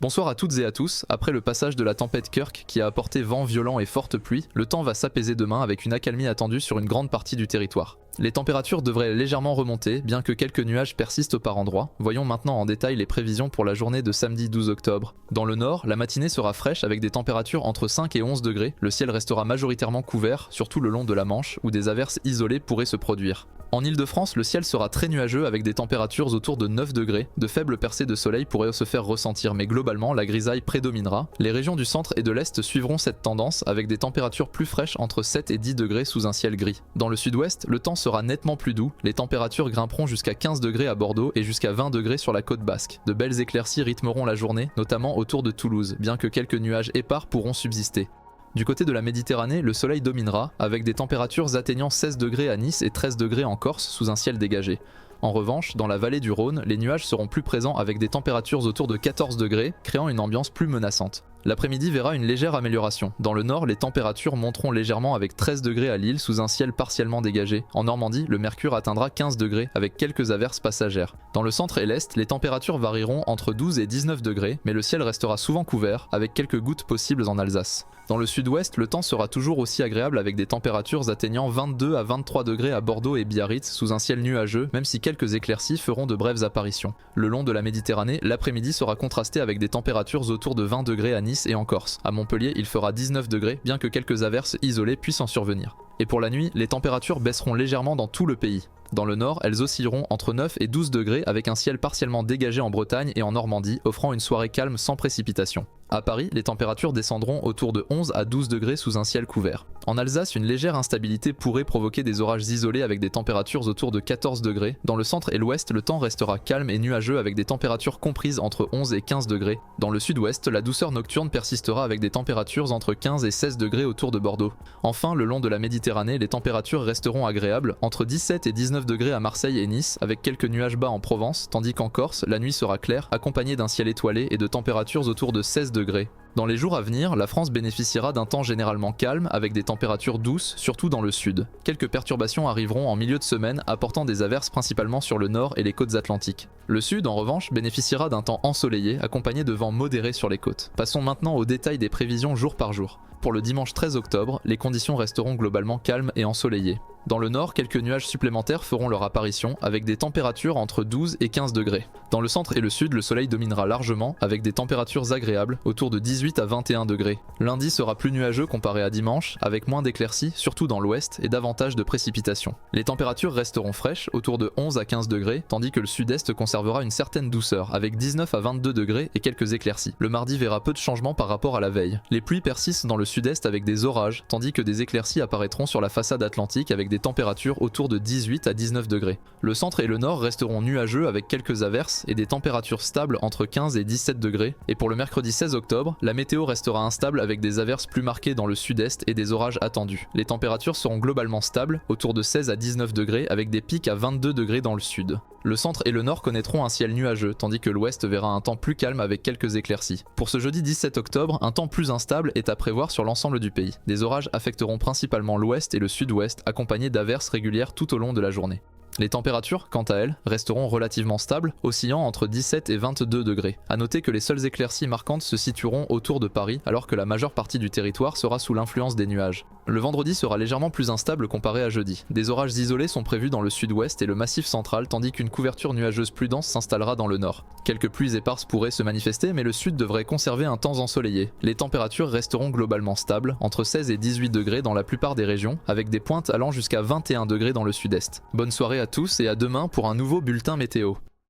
Bonsoir à toutes et à tous, après le passage de la tempête Kirk qui a apporté vent violent et forte pluie, le temps va s'apaiser demain avec une accalmie attendue sur une grande partie du territoire. Les températures devraient légèrement remonter, bien que quelques nuages persistent par endroits. Voyons maintenant en détail les prévisions pour la journée de samedi 12 octobre. Dans le nord, la matinée sera fraîche avec des températures entre 5 et 11 degrés. Le ciel restera majoritairement couvert, surtout le long de la Manche, où des averses isolées pourraient se produire. En Île-de-France, le ciel sera très nuageux avec des températures autour de 9 degrés. De faibles percées de soleil pourraient se faire ressentir, mais globalement, la grisaille prédominera. Les régions du centre et de l'est suivront cette tendance avec des températures plus fraîches entre 7 et 10 degrés sous un ciel gris. Dans le sud-ouest, le temps sera nettement plus doux. Les températures grimperont jusqu'à 15 degrés à Bordeaux et jusqu'à 20 degrés sur la côte basque. De belles éclaircies rythmeront la journée, notamment autour de Toulouse, bien que quelques nuages épars pourront subsister. Du côté de la Méditerranée, le soleil dominera, avec des températures atteignant 16 degrés à Nice et 13 degrés en Corse sous un ciel dégagé. En revanche, dans la vallée du Rhône, les nuages seront plus présents avec des températures autour de 14 degrés, créant une ambiance plus menaçante. L'après-midi verra une légère amélioration. Dans le nord, les températures monteront légèrement avec 13 degrés à Lille sous un ciel partiellement dégagé. En Normandie, le mercure atteindra 15 degrés avec quelques averses passagères. Dans le centre et l'est, les températures varieront entre 12 et 19 degrés, mais le ciel restera souvent couvert, avec quelques gouttes possibles en Alsace. Dans le sud-ouest, le temps sera toujours aussi agréable avec des températures atteignant 22 à 23 degrés à Bordeaux et Biarritz sous un ciel nuageux, même si quelques éclaircies feront de brèves apparitions. Le long de la Méditerranée, l'après-midi sera contrasté avec des températures autour de 20 degrés à Nice et en Corse. À Montpellier, il fera 19 degrés, bien que quelques averses isolées puissent en survenir. Et pour la nuit, les températures baisseront légèrement dans tout le pays. Dans le nord, elles oscilleront entre 9 et 12 degrés avec un ciel partiellement dégagé en Bretagne et en Normandie, offrant une soirée calme sans précipitation. À Paris, les températures descendront autour de 11 à 12 degrés sous un ciel couvert. En Alsace, une légère instabilité pourrait provoquer des orages isolés avec des températures autour de 14 degrés. Dans le centre et l'ouest, le temps restera calme et nuageux avec des températures comprises entre 11 et 15 degrés. Dans le sud-ouest, la douceur nocturne persistera avec des températures entre 15 et 16 degrés autour de Bordeaux. Enfin, le long de la Méditerranée, les températures resteront agréables, entre 17 et 19 degrés à Marseille et Nice, avec quelques nuages bas en Provence, tandis qu'en Corse, la nuit sera claire, accompagnée d'un ciel étoilé et de températures autour de 16 degrés. Dans les jours à venir, la France bénéficiera d'un temps généralement calme avec des températures douces, surtout dans le sud. Quelques perturbations arriveront en milieu de semaine, apportant des averses principalement sur le nord et les côtes atlantiques. Le sud, en revanche, bénéficiera d'un temps ensoleillé, accompagné de vents modérés sur les côtes. Passons maintenant aux détails des prévisions jour par jour. Pour le dimanche 13 octobre, les conditions resteront globalement calmes et ensoleillées. Dans le nord, quelques nuages supplémentaires feront leur apparition, avec des températures entre 12 et 15 degrés. Dans le centre et le sud, le soleil dominera largement, avec des températures agréables, autour de 18 à 21 degrés. Lundi sera plus nuageux comparé à dimanche, avec moins d'éclaircies, surtout dans l'ouest, et davantage de précipitations. Les températures resteront fraîches, autour de 11 à 15 degrés, tandis que le sud-est conservera une certaine douceur, avec 19 à 22 degrés et quelques éclaircies. Le mardi verra peu de changements par rapport à la veille. Les pluies persistent dans le sud-est avec des orages, tandis que des éclaircies apparaîtront sur la façade atlantique avec des températures autour de 18 à 19 degrés. Le centre et le nord resteront nuageux avec quelques averses et des températures stables entre 15 et 17 degrés. Et pour le mercredi 16 octobre, la météo restera instable avec des averses plus marquées dans le sud-est et des orages attendus. Les températures seront globalement stables, autour de 16 à 19 degrés avec des pics à 22 degrés dans le sud. Le centre et le nord connaîtront un ciel nuageux, tandis que l'ouest verra un temps plus calme avec quelques éclaircies. Pour ce jeudi 17 octobre, un temps plus instable est à prévoir sur l'ensemble du pays. Des orages affecteront principalement l'ouest et le sud-ouest, accompagnés d'averses régulières tout au long de la journée. Les températures, quant à elles, resteront relativement stables, oscillant entre 17 et 22 degrés. A noter que les seules éclaircies marquantes se situeront autour de Paris, alors que la majeure partie du territoire sera sous l'influence des nuages. Le vendredi sera légèrement plus instable comparé à jeudi. Des orages isolés sont prévus dans le sud-ouest et le massif central, tandis qu'une couverture nuageuse plus dense s'installera dans le nord. Quelques pluies éparses pourraient se manifester, mais le sud devrait conserver un temps ensoleillé. Les températures resteront globalement stables, entre 16 et 18 degrés dans la plupart des régions, avec des pointes allant jusqu'à 21 degrés dans le sud-est. Bonne soirée à tous et à demain pour un nouveau bulletin météo.